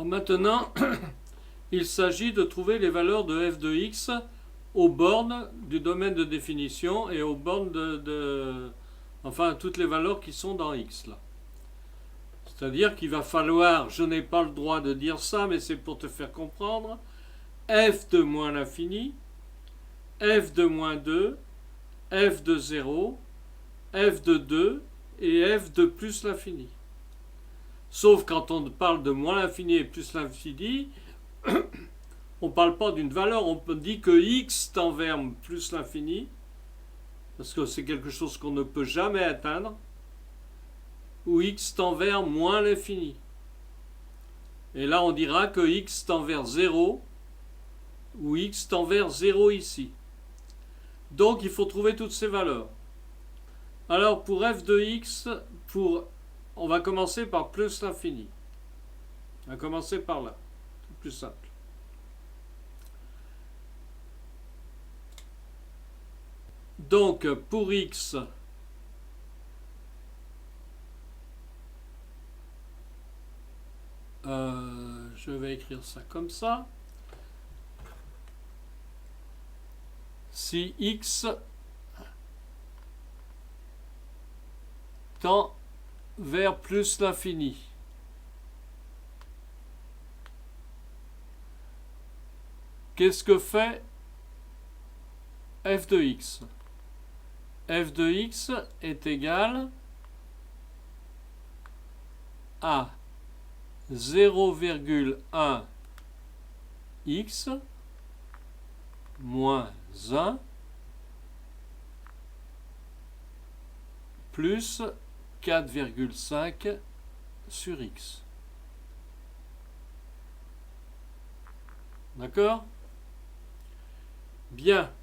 maintenant, il s'agit de trouver les valeurs de f de x aux bornes du domaine de définition et aux bornes enfin, toutes les valeurs qui sont dans x, là. C'est-à-dire qu'il va falloir, je n'ai pas le droit de dire ça, mais c'est pour te faire comprendre, f de moins l'infini, f de moins 2, f de 0, f de 2 et f de plus l'infini. Sauf quand on parle de moins l'infini et plus l'infini, on ne parle pas d'une valeur, on dit que x tend vers plus l'infini, parce que c'est quelque chose qu'on ne peut jamais atteindre, ou x tend vers moins l'infini. Et là, on dira que x tend vers 0, ou x tend vers 0 ici. Donc, il faut trouver toutes ces valeurs. Alors, pour f de x, on va commencer par plus l'infini. On va commencer par là. C'est plus simple. Donc, pour x, je vais écrire ça comme ça. Si x tend vers plus l'infini, qu'est-ce que fait f de x? F de x est égal à 0,1 x moins 1 plus 4,5 sur x. D'accord? Bien.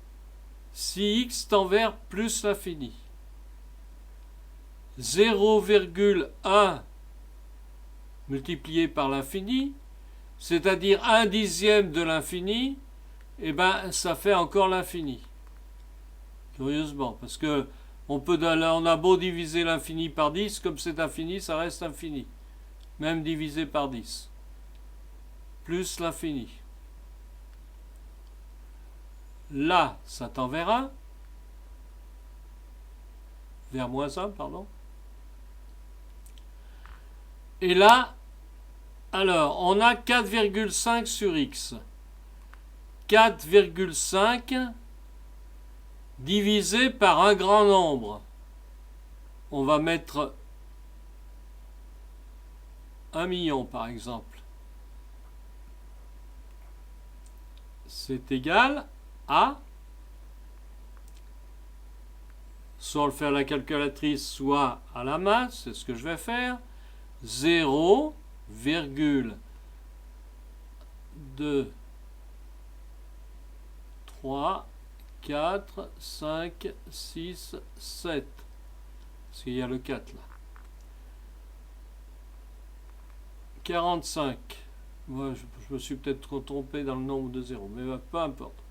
Si x tend vers plus l'infini, 0,1 multiplié par l'infini, c'est-à-dire 1/10 de l'infini, eh ben, ça fait encore l'infini. Curieusement, parce que on a beau diviser l'infini par 10, comme c'est infini, ça reste infini. Même divisé par 10. Plus l'infini. Là, ça tend vers 1. Vers moins 1, pardon. Et là, alors, on a 4,5 sur x. 4,5 divisé par un grand nombre. On va mettre 1 million, par exemple. C'est égal à, soit le faire à la calculatrice, soit à la main, c'est ce que je vais faire, 0,2, 3, 4, 5, 6, 7. Parce qu'il y a le 4 là. 45. Moi, je me suis peut-être trompé dans le nombre de zéros, mais peu importe.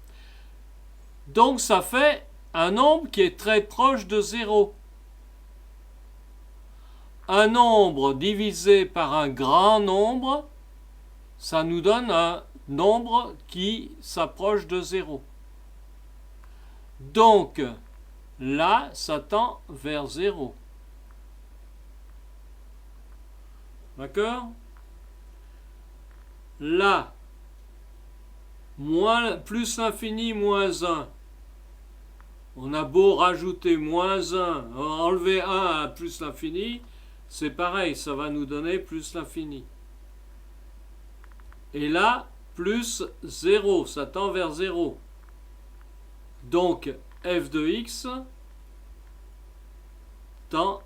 Donc ça fait un nombre qui est très proche de 0. Un nombre divisé par un grand nombre, ça nous donne un nombre qui s'approche de 0. Donc là, ça tend vers 0. D'accord? Là, plus l'infini moins 1. On a beau rajouter moins 1, enlever 1 à plus l'infini, c'est pareil, ça va nous donner plus l'infini. Et là, plus 0, ça tend vers 0. Donc, f de x tend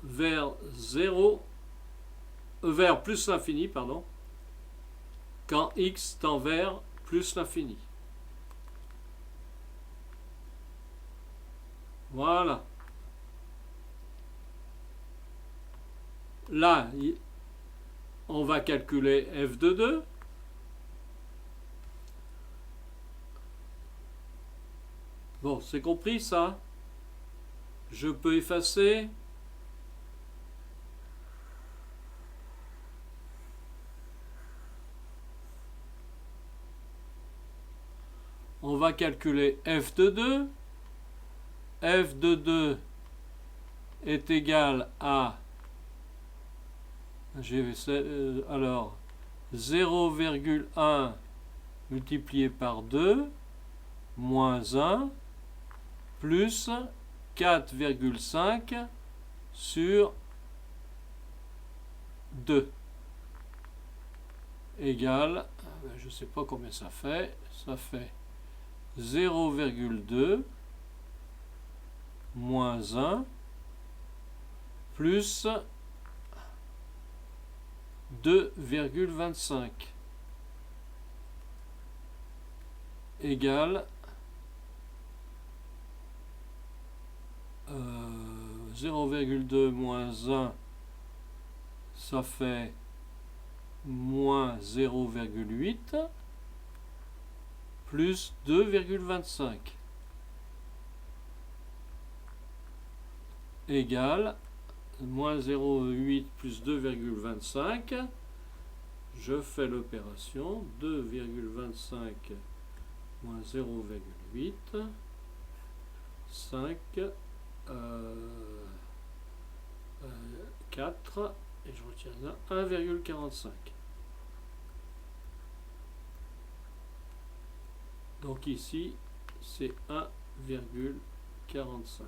vers 0, vers plus l'infini, pardon, quand x tend vers plus l'infini. Voilà. Là, on va calculer f de 2. Bon, c'est compris ça? Je peux effacer. va calculer f de 2. F de 2 est égal à alors 0,1 multiplié par 2 moins 1 plus 4,5 sur 2 égale, je ne sais pas combien ça fait 0,2 moins 1 plus 2,25 égale 0,2 moins 1, ça fait moins 0,8 plus 2,25 égale moins 0,8 plus 2,25. Je fais l'opération 2,25 moins 0,8 5 4 et je retiens là 1,45. Donc ici c'est 1,45.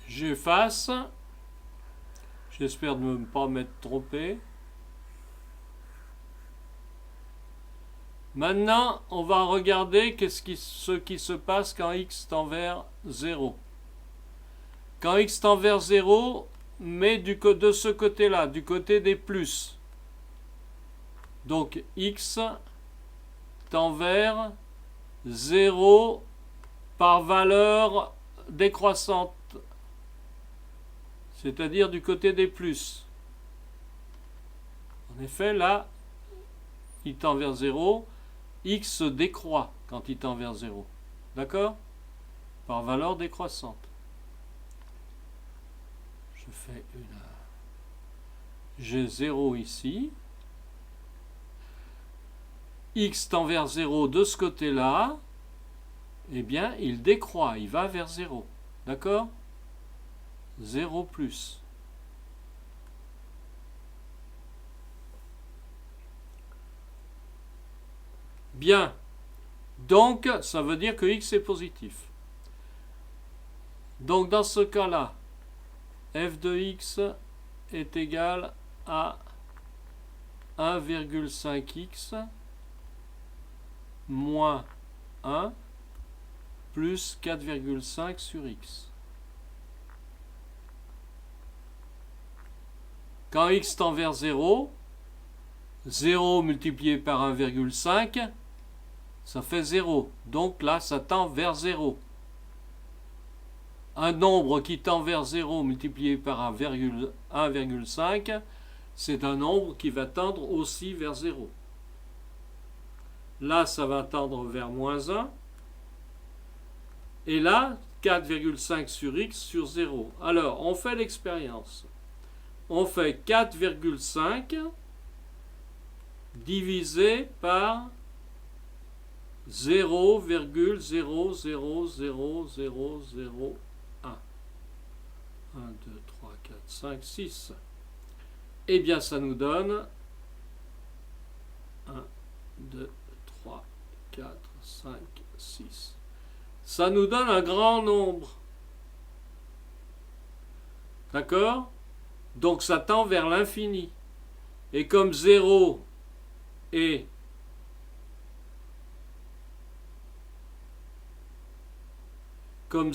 J'efface. J'espère ne pas m'être trompé. Maintenant, on va regarder ce qui se passe quand x tend vers 0. Quand x tend vers 0, mais de ce côté-là, du côté des plus. Donc x tend vers 0 par valeur décroissante, c'est-à-dire du côté des plus. En effet, là, il tend vers 0, x décroît quand il tend vers 0. D'accord? Par valeur décroissante. Je fais j'ai 0 ici. X tend vers 0 de ce côté-là. Eh bien, il décroît, il va vers 0. D'accord? 0 plus. Bien. Donc, ça veut dire que x est positif. Donc, dans ce cas-là, f de x est égal à 1,5x moins 1 plus 4,5 sur x. Quand x tend vers 0, 0 multiplié par 1,5, ça fait 0. Donc là, ça tend vers 0. Un nombre qui tend vers 0 multiplié par 1,5, c'est un nombre qui va tendre aussi vers 0. Là, ça va tendre vers moins 1. Et là, 4,5 sur x sur 0. Alors, on fait l'expérience. On fait 4,5 divisé par 0,000001. 1, 2, 3, 4, 5, 6. Eh bien, ça nous donne 1, 2, 3, 4, 5, 6. Ça nous donne un grand nombre. D'accord? Donc, ça tend vers l'infini. Et comme 0 est comme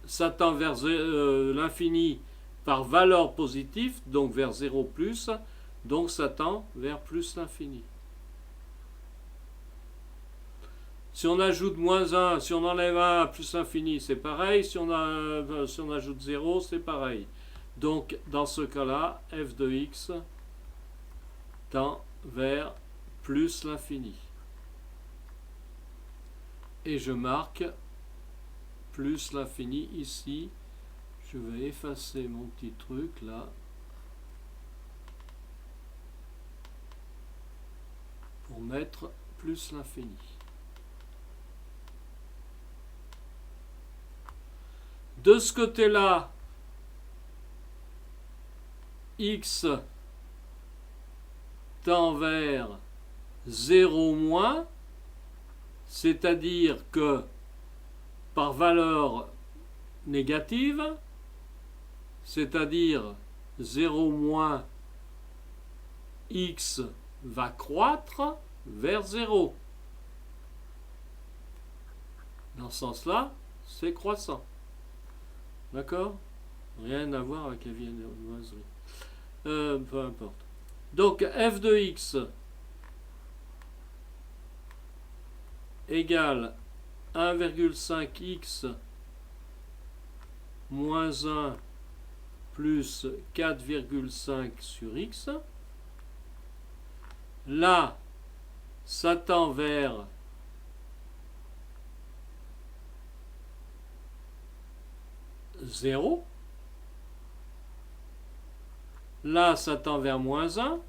ça tend vers l'infini par valeur positive, donc vers 0 plus, donc ça tend vers plus l'infini. Si on ajoute moins 1, si on enlève 1 à plus l'infini, c'est pareil. Si on ajoute 0, c'est pareil. Donc, dans ce cas-là, f de x tend vers plus l'infini. Et je marque plus l'infini ici. Je vais effacer mon petit truc là. pour mettre plus l'infini. De ce côté-là, x tend vers 0 moins, c'est-à-dire que par valeur négative, c'est-à-dire 0 moins, x va croître vers 0. Dans ce sens-là, c'est croissant. D'accord? Rien à voir avec la viennoiserie. Peu importe. Donc f de x égale 1,5x moins 1 plus 4,5 sur x. Là, ça tend vers 0. Là, ça tend vers moins 1.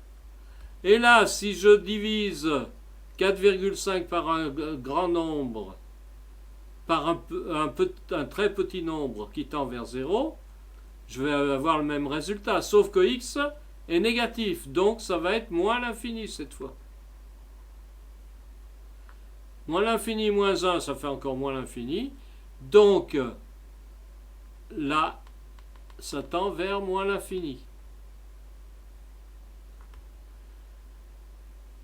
Et là, si je divise 4,5 par un grand nombre, par un très petit nombre qui tend vers 0, je vais avoir le même résultat, sauf que x est négatif, donc ça va être moins l'infini cette fois. Moins l'infini moins 1, ça fait encore moins l'infini, donc là, ça tend vers moins l'infini.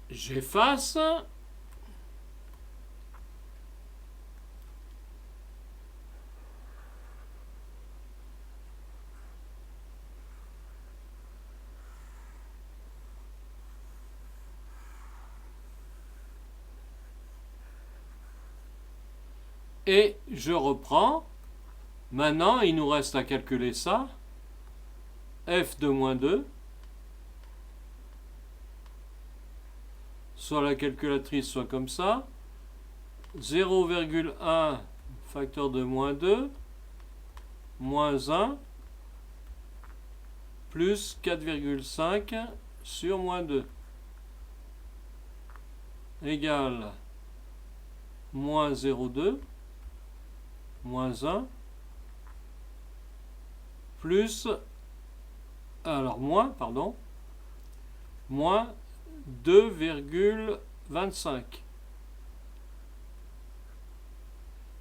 J'efface. Et je reprends. Maintenant, il nous reste à calculer ça. F de moins 2. Soit la calculatrice, soit comme ça. 0,1 facteur de moins 2, moins 1, plus 4,5 sur moins 2, égale moins 0,2, moins 1, plus, alors moins, pardon, moins 2,25.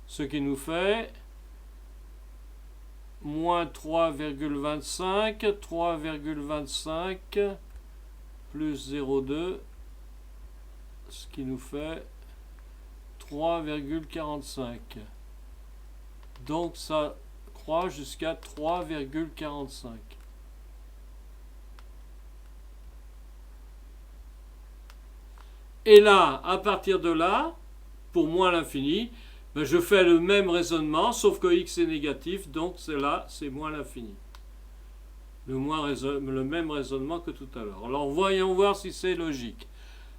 Ce qui nous fait moins 3,25, 3,25 plus 0,2, ce qui nous fait 3,45. Donc ça croît jusqu'à 3,45. Et là, à partir de là, pour moins l'infini, ben je fais le même raisonnement, sauf que x est négatif, donc c'est là, c'est moins l'infini. Le même raisonnement que tout à l'heure. Alors voyons voir si c'est logique.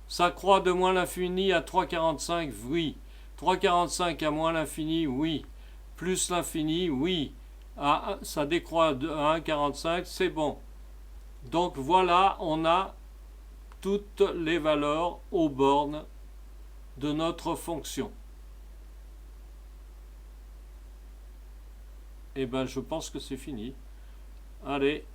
Ça croît de moins l'infini à 3,45, oui. 3,45 à moins l'infini, oui. Plus l'infini, oui. Ça décroît à 1,45, c'est bon. Donc voilà, on a toutes les valeurs aux bornes de notre fonction. Et ben je pense que c'est fini. Allez.